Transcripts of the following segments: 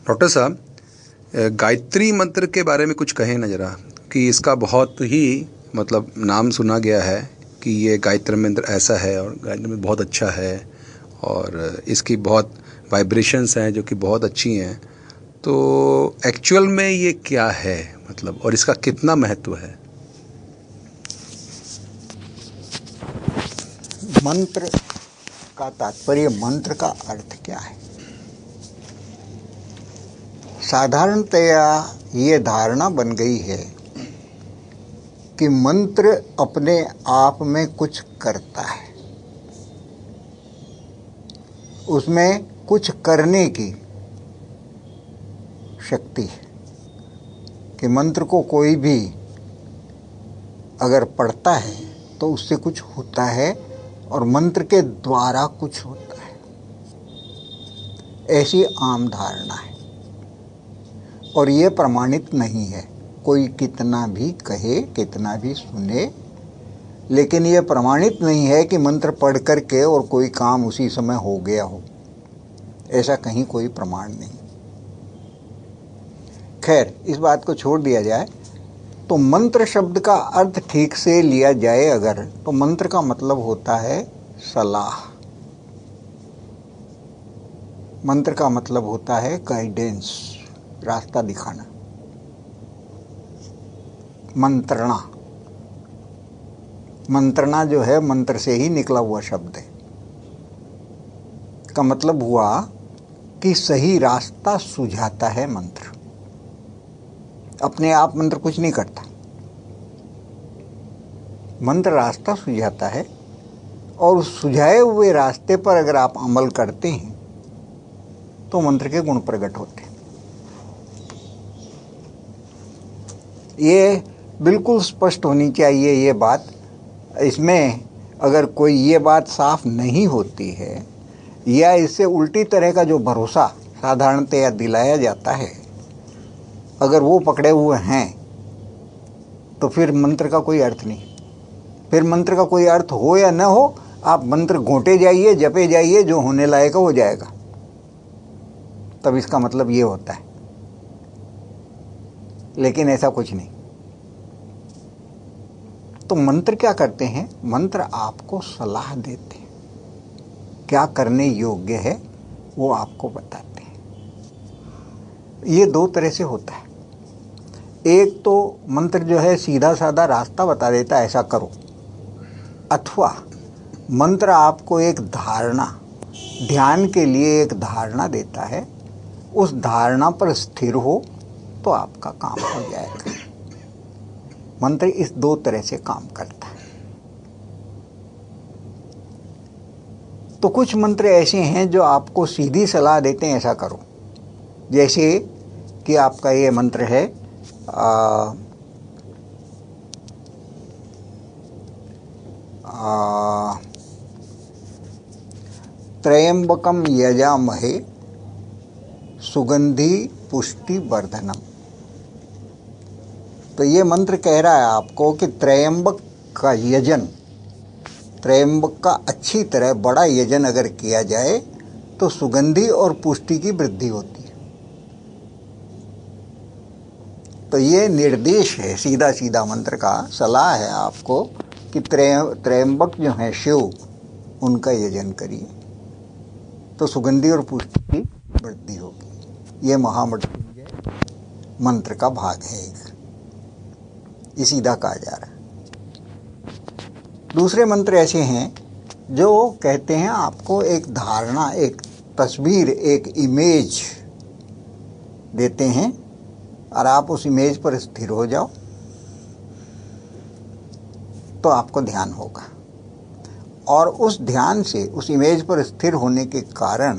Doctor साहब, गायत्री मंत्र के बारे में कुछ कहें ना जरा, कि इसका बहुत ही मतलब नाम सुना गया है कि ये गायत्री मंत्र ऐसा है और गायत्री मंत्र बहुत अच्छा है और इसकी बहुत वाइब्रेशंस हैं जो कि बहुत अच्छी हैं। तो एक्चुअल में ये क्या है, मतलब, और इसका कितना महत्व है? मंत्र का तात्पर्य, मंत्र का अर्थ क्या है? साधारणतया ये धारणा बन गई है कि मंत्र अपने आप में कुछ करता है, उसमें कुछ करने की शक्ति है, कि मंत्र को कोई भी अगर पढ़ता है तो उससे कुछ होता है और मंत्र के द्वारा कुछ होता है, ऐसी आम धारणा है। और ये प्रमाणित नहीं है, कोई कितना भी कहे, कितना भी सुने, लेकिन ये प्रमाणित नहीं है कि मंत्र पढ़ करके और कोई काम उसी समय हो गया हो, ऐसा कहीं कोई प्रमाण नहीं। खैर, इस बात को छोड़ दिया जाए तो मंत्र शब्द का अर्थ ठीक से लिया जाए अगर, तो मंत्र का मतलब होता है सलाह। मंत्र का मतलब होता है गाइडेंस, रास्ता दिखाना। मंत्रणा, मंत्रणा जो है मंत्र से ही निकला हुआ शब्द है। का मतलब हुआ कि सही रास्ता सुझाता है मंत्र। अपने आप मंत्र कुछ नहीं करता, मंत्र रास्ता सुझाता है, और उस सुझाए हुए रास्ते पर अगर आप अमल करते हैं तो मंत्र के गुण प्रकट होते हैं। ये बिल्कुल स्पष्ट होनी चाहिए ये बात। इसमें अगर कोई ये बात साफ नहीं होती है या इससे उल्टी तरह का जो भरोसा साधारणतया दिलाया जाता है, अगर वो पकड़े हुए हैं तो फिर मंत्र का कोई अर्थ नहीं। फिर मंत्र का कोई अर्थ हो या न हो, आप मंत्र घोंटे जाइए, जपे जाइए, जो होने लायक हो जाएगा, तब इसका मतलब ये होता है। लेकिन ऐसा कुछ नहीं। तो मंत्र क्या करते हैं? मंत्र आपको सलाह देते हैं, क्या करने योग्य है वो आपको बताते हैं। ये दो तरह से होता है। एक तो मंत्र जो है सीधा साधा रास्ता बता देता है, ऐसा करो, अथवा मंत्र आपको एक धारणा, ध्यान के लिए एक धारणा देता है, उस धारणा पर स्थिर हो तो आपका काम हो जाएगा। मंत्र इस दो तरह से काम करता है। तो कुछ मंत्र ऐसे हैं जो आपको सीधी सलाह देते हैं, ऐसा करो। जैसे कि आपका ये मंत्र है, त्र्यंबकम यजामहे सुगंधि पुष्टि वर्धनम। तो ये मंत्र कह रहा है आपको कि त्र्यंबक का यजन, त्र्यंबक का अच्छी तरह बड़ा यजन अगर किया जाए तो सुगंधि और पुष्टि की वृद्धि होती है। तो ये निर्देश है, सीधा सीधा मंत्र का सलाह है आपको कि त्र्यंबक जो है शिव, उनका यजन करिए तो सुगंधि और पुष्टि की वृद्धि होगी। ये महामृत्युंजय मंत्र का भाग है, ये सीधा कहा जा रहा है। दूसरे मंत्र ऐसे हैं जो कहते हैं आपको एक धारणा, एक तस्वीर, एक इमेज देते हैं और आप उस इमेज पर स्थिर हो जाओ तो आपको ध्यान होगा। और उस ध्यान से, उस इमेज पर स्थिर होने के कारण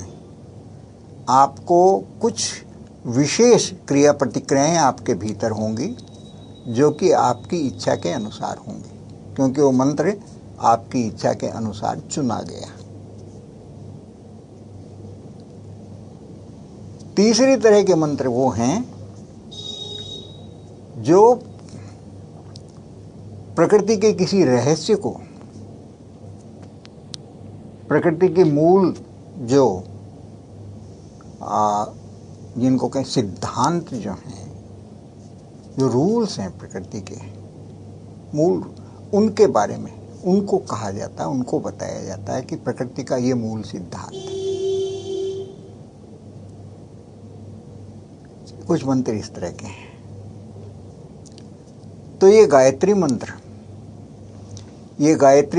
आपको कुछ विशेष क्रिया प्रतिक्रियाएं आपके भीतर होंगी जो कि आपकी इच्छा के अनुसार होंगी, क्योंकि वो मंत्र आपकी इच्छा के अनुसार चुना गया। तीसरी तरह के मंत्र वो हैं जो प्रकृति के किसी रहस्य को, प्रकृति के मूल जो जिनको कहें सिद्धांत जो हैं, जो रूल्स हैं प्रकृति के मूल, उनके बारे में उनको कहा जाता है, उनको बताया जाता है कि प्रकृति का ये मूल सिद्धांत है। कुछ मंत्र इस तरह के हैं। तो ये गायत्री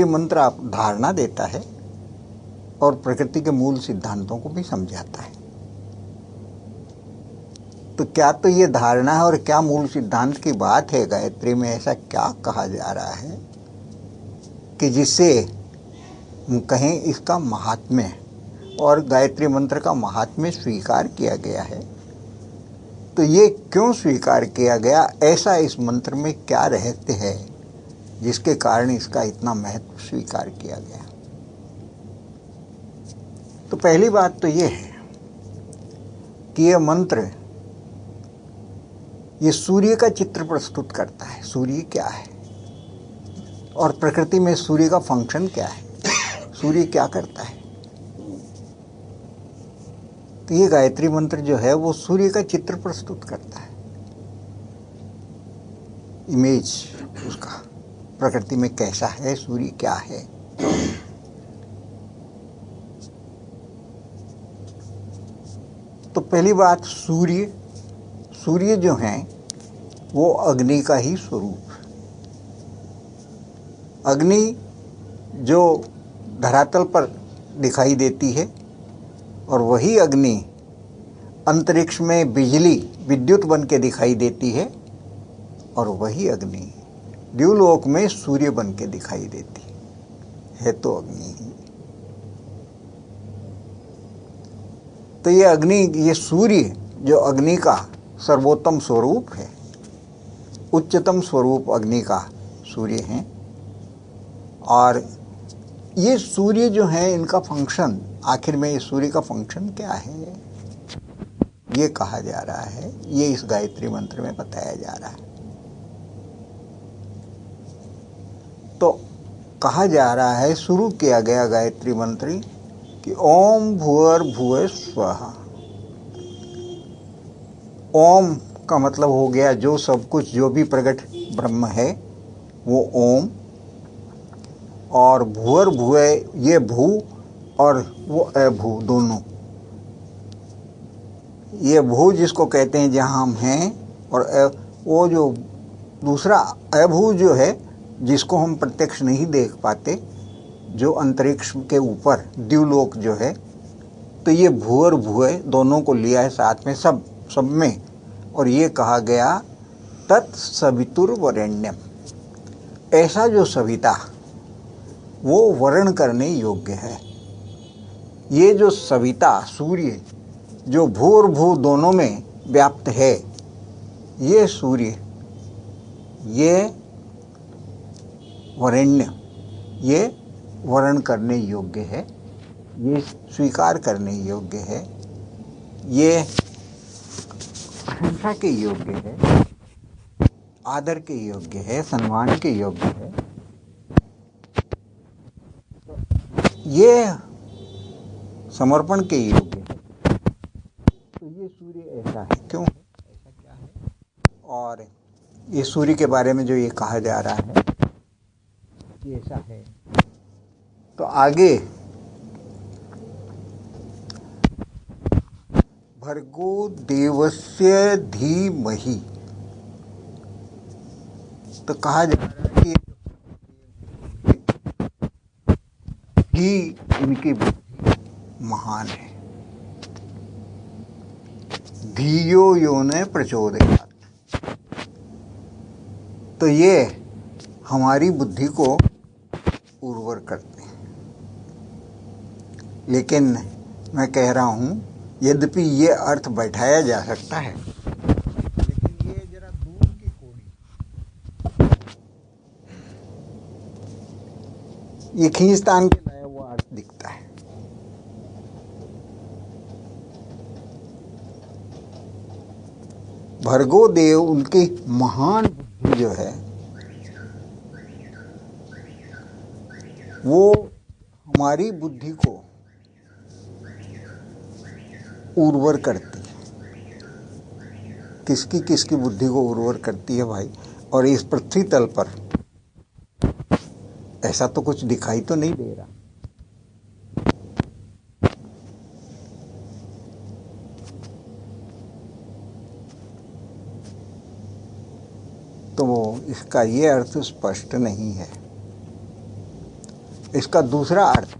मंत्र आप धारणा देता है और प्रकृति के मूल सिद्धांतों को भी समझाता है। तो क्या तो ये धारणा है और क्या मूल सिद्धांत की बात है गायत्री में, ऐसा क्या कहा जा रहा है कि जिससे हम कहें इसका महात्म्य और गायत्री मंत्र का महात्म्य स्वीकार किया गया है। तो ये क्यों स्वीकार किया गया, ऐसा इस मंत्र में क्या रहस्य है जिसके कारण इसका इतना महत्व स्वीकार किया गया। तो पहली बात तो ये है कि यह मंत्र ये सूर्य का चित्र प्रस्तुत करता है। सूर्य क्या है और प्रकृति में सूर्य का फंक्शन क्या है, सूर्य क्या करता है। तो ये गायत्री मंत्र जो है वो सूर्य का चित्र प्रस्तुत करता है, इमेज उसका, प्रकृति में कैसा है, सूर्य क्या है। तो पहली बात, सूर्य जो है वो अग्नि का ही स्वरूप है। अग्नि जो धरातल पर दिखाई देती है और वही अग्नि अंतरिक्ष में विद्युत बन के दिखाई देती है और वही अग्नि द्युलोक में सूर्य बन के दिखाई देती है तो अग्नि ही। तो ये अग्नि, ये सूर्य जो अग्नि का सर्वोत्तम स्वरूप है, उच्चतम स्वरूप अग्नि का सूर्य है। और ये सूर्य जो है, इनका फंक्शन, आखिर में ये सूर्य का फंक्शन क्या है, ये कहा जा रहा है, ये इस गायत्री मंत्र में बताया जा रहा है। तो कहा जा रहा है, शुरू किया गया गायत्री मंत्र कि ओम भूर्भुवः स्वः। ओम का मतलब हो गया जो सब कुछ, जो भी प्रकट ब्रह्म है वो ओम, और भूर्भुवः ये भू और वो अभू दोनों। ये भू जिसको कहते हैं जहाँ हम हैं, और वो जो दूसरा अभू जो है जिसको हम प्रत्यक्ष नहीं देख पाते, जो अंतरिक्ष के ऊपर द्युलोक जो है। तो ये भू और भुवः दोनों को लिया है साथ में, सब में। और ये कहा गया तत्सवितुर्वरेण्यम, ऐसा जो सविता वो वर्ण करने योग्य है। ये जो सविता सूर्य जो भू और भू दोनों में व्याप्त है, ये सूर्य, ये वरेण्य, ये वर्ण करने योग्य है, ये स्वीकार करने योग्य है, ये प्रशंसा के योग्य है, आदर के योग्य है, सम्मान के योग्य है। ये समर्पण के योग्य है। तो ये सूर्य ऐसा है, क्यों है, ऐसा क्या है। और ये सूर्य के बारे में जो ये कहा जा रहा है ये ऐसा है। तो आगे भर्गो देवस्य धीमहि, तो कहा जा रहा है कि इनकी बुद्धि महान है। धियो यो न प्रचोदयात्, तो ये हमारी बुद्धि को उर्वर करते हैं। लेकिन मैं कह रहा हूँ, यद्यपि ये अर्थ बैठाया जा सकता है, लेकिन ये जरा दूर की कोड़ी, ये खींचतान के लाया हुआ अर्थ दिखता है। भर्गो देव, उनकी महान बुद्धि जो है वो हमारी बुद्धि को उर्वर करती है। किसकी किसकी बुद्धि को उर्वर करती है भाई। और इस पृथ्वी तल पर ऐसा तो कुछ दिखाई तो नहीं दे रहा। तो इसका ये अर्थ स्पष्ट नहीं है। इसका दूसरा अर्थ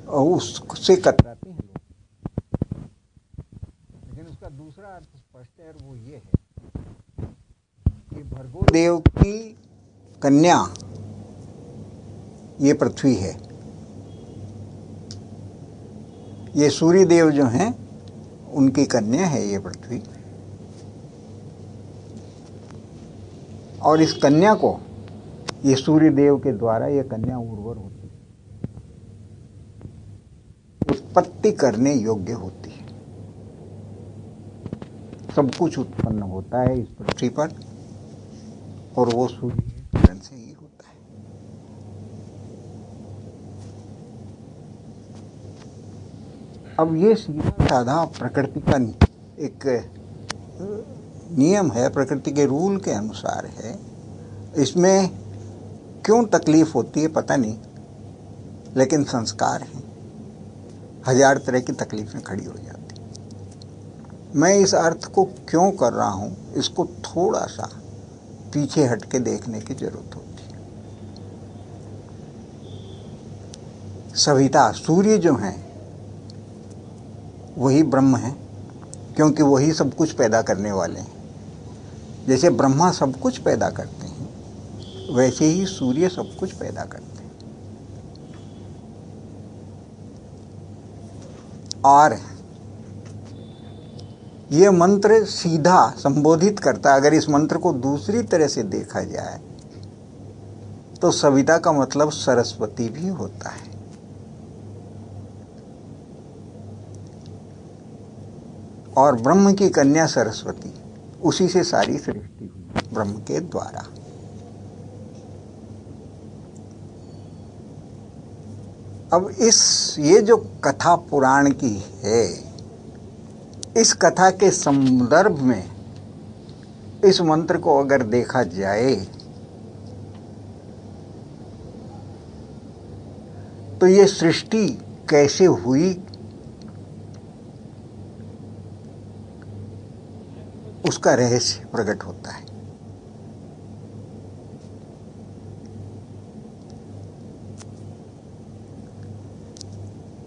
उससे कतराते हैं लोग, लेकिन उसका दूसरा अर्थ स्पष्ट है और वो ये है कि भर्गो देव की कन्या ये पृथ्वी है। ये सूर्य देव जो हैं उनकी कन्या है ये पृथ्वी। और इस कन्या को ये सूर्य देव के द्वारा ये कन्या उर्वर होती है, उत्पत्ति करने योग्य होती है। सब कुछ उत्पन्न होता है इस पृथ्वी पर और वो सूर्य के किरण से ही होता है। अब ये सीधा साधा प्रकृति का एक नियम है, प्रकृति के रूल के अनुसार है। इसमें क्यों तकलीफ होती है पता नहीं, लेकिन संस्कार है, हजार तरह की तकलीफें खड़ी हो जाती। मैं इस अर्थ को क्यों कर रहा हूं, इसको थोड़ा सा पीछे हट के देखने की जरूरत होती है। सविता सूर्य जो हैं वही ब्रह्म है, क्योंकि वही सब कुछ पैदा करने वाले हैं। जैसे ब्रह्मा सब कुछ पैदा करते हैं, वैसे ही सूर्य सब कुछ पैदा करते हैं। और ये मंत्र सीधा संबोधित करता है। अगर इस मंत्र को दूसरी तरह से देखा जाए तो सविता का मतलब सरस्वती भी होता है। और ब्रह्म की कन्या सरस्वती, उसी से सारी सृष्टि हुई ब्रह्म के द्वारा। अब ये जो कथा पुराण की है, इस कथा के संदर्भ में इस मंत्र को अगर देखा जाए तो ये सृष्टि कैसे हुई उसका रहस्य प्रकट होता है।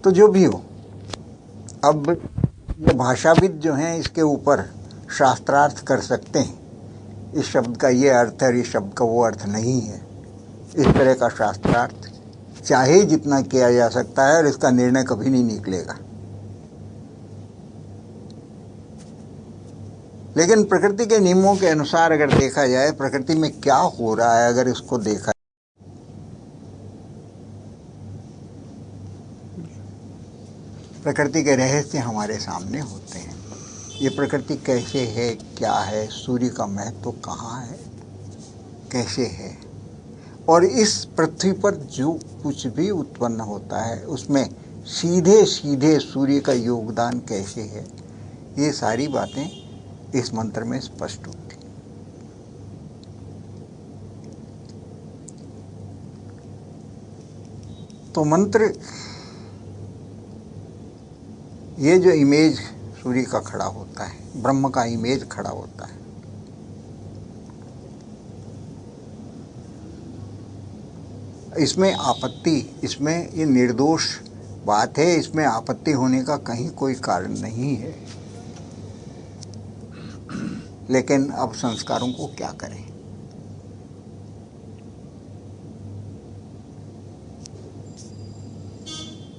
तो जो भी हो, अब ये भाषाविद जो हैं इसके ऊपर शास्त्रार्थ कर सकते हैं। इस शब्द का ये अर्थ है, इस शब्द का वो अर्थ नहीं है। इस तरह का शास्त्रार्थ चाहे जितना किया जा सकता है और इसका निर्णय कभी नहीं निकलेगा। लेकिन प्रकृति के नियमों के अनुसार अगर देखा जाए, प्रकृति में क्या हो रहा है, अगर इसको देखा, प्रकृति के रहस्य हमारे सामने होते हैं। ये प्रकृति कैसे है, क्या है, सूर्य का महत्व कहाँ है, कैसे है, और इस पृथ्वी पर जो कुछ भी उत्पन्न होता है उसमें सीधे सीधे सूर्य का योगदान कैसे है, ये सारी बातें इस मंत्र में स्पष्ट होती। तो मंत्र, ये जो इमेज सूर्य का खड़ा होता है, ब्रह्म का इमेज खड़ा होता है, इसमें आपत्ति, इसमें ये निर्दोष बात है, इसमें आपत्ति होने का कहीं कोई कारण नहीं है। लेकिन अब संस्कारों को क्या करें?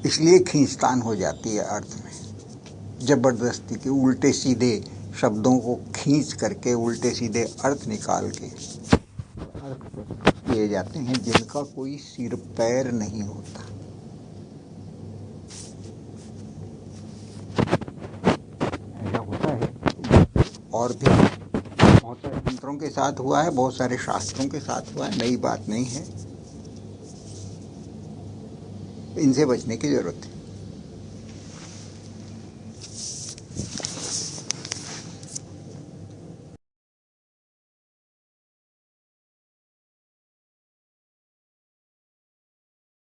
इसलिए खींचतान हो जाती है अर्थ में, जबरदस्ती के उल्टे सीधे शब्दों को खींच करके उल्टे सीधे अर्थ निकाल के अर्थ किए जाते हैं जिनका कोई सिर पैर नहीं होता। ऐसा होता है और भी बहुत सारे मंत्रों के साथ हुआ है, बहुत सारे शास्त्रों के साथ हुआ है, नई बात नहीं है। इनसे बचने की जरूरत है।